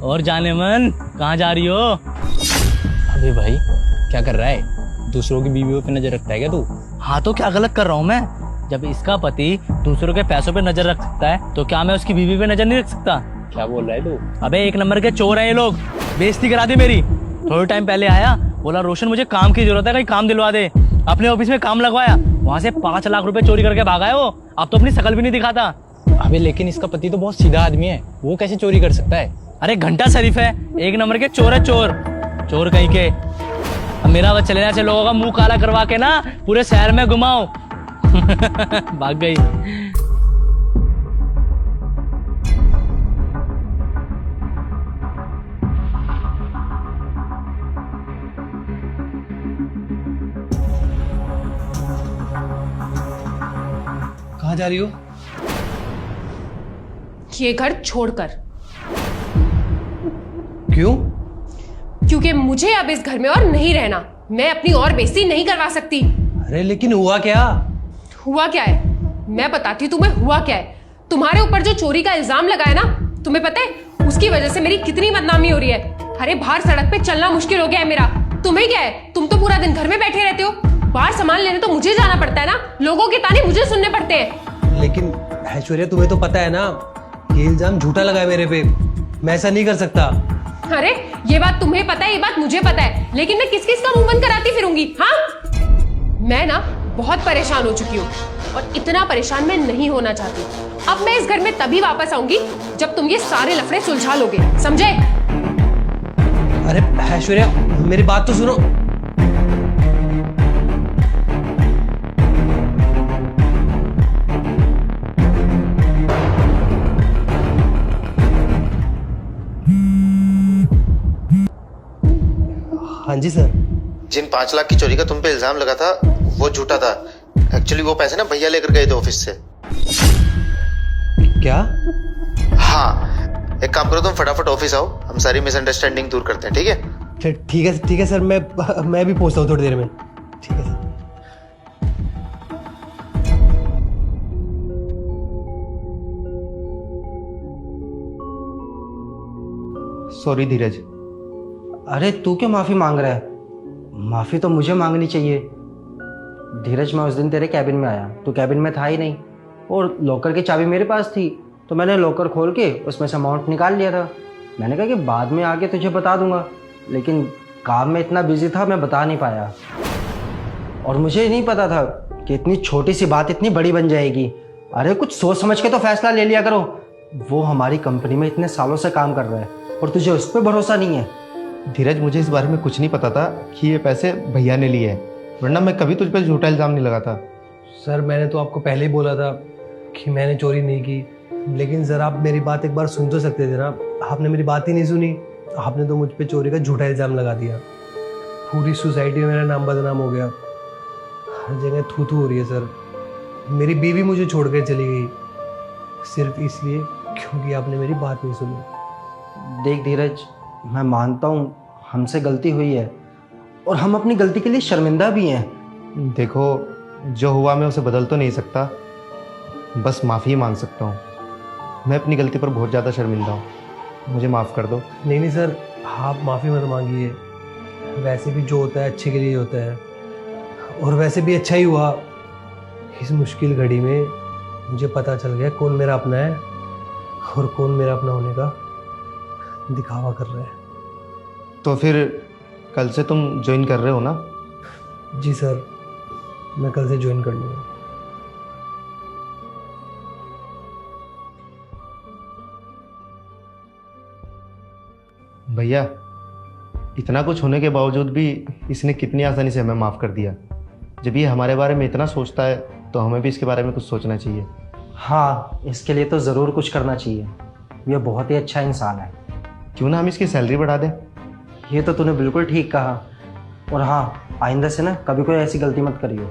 और जाने मन कहाँ जा रही हो? अबे भाई क्या कर रहा है? दूसरों की बीवियों पे नजर रखता है क्या तू? हाँ तो क्या गलत कर रहा हूँ मैं? जब इसका पति दूसरों के पैसों पे नजर रख सकता है तो क्या मैं उसकी बीवी पे नजर नहीं रख सकता? क्या बोल रहा है तू? अबे एक नंबर के चोर हैं ये लोग, बेइज्जती करा दी मेरी। थोड़े टाइम पहले आया, बोला रोशन मुझे काम की जरूरत है, कहीं काम दिलवा दे। अपने ऑफिस में काम लगवाया, वहाँ से 5 लाख रुपए चोरी करके भागा है वो। अब तो अपनी शकल भी नहीं दिखाता। अबे लेकिन इसका पति तो बहुत सीधा आदमी है, वो कैसे चोरी कर सकता है? अरे घंटा शरीफ है, एक नंबर के चोर है चोर, चोर कहीं के। अब मेरा बस चले ऐसे लोगों का मुंह काला करवा के ना पूरे शहर में घुमाओ। भाग गई। कहाँ जा रही हो? ये घर छोड़कर। क्यों? क्योंकि मुझे अब इस घर में और नहीं रहना। मैं अपनी और बेइज्जती नहीं करवा सकती। अरे लेकिन हुआ क्या? हुआ क्या है मैं बताती हूँ तुम्हें। हुआ क्या है, तुम्हारे ऊपर जो चोरी का इल्जाम लगा है ना, तुम्हें पता है उसकी वजह से मेरी कितनी बदनामी हो रही है। अरे बाहर सड़क पे चलना मुश्किल हो गया है मेरा। तुम्हें क्या है, तुम तो पूरा दिन घर में बैठे रहते हो। बाहर सामान लेने तो मुझे जाना पड़ता है ना, लोगों के ताने मुझे सुनने पड़ते हैं। लेकिन ऐश्वर्या तुम्हें तो पता है ना, ये इल्जाम झूठा लगा है मेरे पे। मैं ऐसा नहीं कर सकता। अरे ये बात तुम्हें पता है, ये बात मुझे पता है, लेकिन मैं किस किस का मुंह बंद कराती फिरूंगी? हाँ मैं ना बहुत परेशान हो चुकी हूँ और इतना परेशान मैं नहीं होना चाहती। अब मैं इस घर में तभी वापस आऊंगी जब तुम ये सारे लफड़े सुलझा लोगे, समझे? अरे ऐश्वर्या मेरी बात तो सुनो। हाँ जी सर। जिन 5 लाख की चोरी का तुम पे इल्जाम लगा था वो झूठा था। एक्चुअली वो पैसे ना भैया लेकर गए थे ऑफिस से। क्या? हाँ एक काम करो, तुम फटाफट ऑफिस आओ, हम सारी मिसअंडरस्टैंडिंग दूर करते हैं, ठीक है? ठीक है सर, मैं भी पहुंचता हूँ थोड़ी देर में। ठीक है सर। सॉरी धीरज। अरे तू क्यों माफ़ी मांग रहा है? माफ़ी तो मुझे मांगनी चाहिए। धीरज मैं उस दिन तेरे कैबिन में आया, तू कैबिन में था ही नहीं और लॉकर की चाबी मेरे पास थी, तो मैंने लॉकर खोल के उसमें से अमाउंट निकाल लिया था। मैंने कहा कि बाद में आके तुझे बता दूंगा, लेकिन काम में इतना बिजी था मैं बता नहीं पाया। और मुझे नहीं पता था कि इतनी छोटी सी बात इतनी बड़ी बन जाएगी। अरे कुछ सोच समझ के तो फैसला ले लिया करो। वो हमारी कंपनी में इतने सालों से काम कर रहा है और तुझे उस पर भरोसा नहीं है। धीरज मुझे इस बारे में कुछ नहीं पता था कि ये पैसे भैया ने लिए हैं, वरना मैं कभी तुझ पर झूठा इल्जाम नहीं लगाता। सर मैंने तो आपको पहले ही बोला था कि मैंने चोरी नहीं की, लेकिन सर आप मेरी बात एक बार सुन तो सकते थे ना। आपने मेरी बात ही नहीं सुनी। आपने तो मुझ पे चोरी का झूठा इल्ज़ाम लगा दिया। पूरी सोसाइटी में मेरा नाम बदनाम हो गया। हर जगह थू थू हो रही है सर। मेरी बीवी मुझे छोड़ कर चली गई सिर्फ इसलिए क्योंकि आपने मेरी बात नहीं सुनी। देख धीरज, मैं मानता हूँ हमसे गलती हुई है और हम अपनी गलती के लिए शर्मिंदा भी हैं। देखो जो हुआ मैं उसे बदल तो नहीं सकता, बस माफ़ी मांग सकता हूँ। मैं अपनी गलती पर बहुत ज़्यादा शर्मिंदा हूँ, मुझे माफ़ कर दो। नहीं सर, आप माफ़ी मत मांगिए। वैसे भी जो होता है अच्छे के लिए होता है, और वैसे भी अच्छा ही हुआ। इस मुश्किल घड़ी में मुझे पता चल गया कौन मेरा अपना है और कौन मेरा अपना होने का दिखावा कर रहा है। तो फिर कल से तुम ज्वाइन कर रहे हो ना? जी सर, मैं कल से ज्वाइन कर लूँगा। भैया इतना कुछ होने के बावजूद भी इसने कितनी आसानी से हमें माफ़ कर दिया। जब ये हमारे बारे में इतना सोचता है तो हमें भी इसके बारे में कुछ सोचना चाहिए। हाँ इसके लिए तो ज़रूर कुछ करना चाहिए। ये बहुत ही अच्छा इंसान है। क्यों ना हम इसकी सैलरी बढ़ा दें? ये तो तूने बिल्कुल ठीक कहा। और हाँ आइंदा से ना कभी कोई ऐसी गलती मत करियो।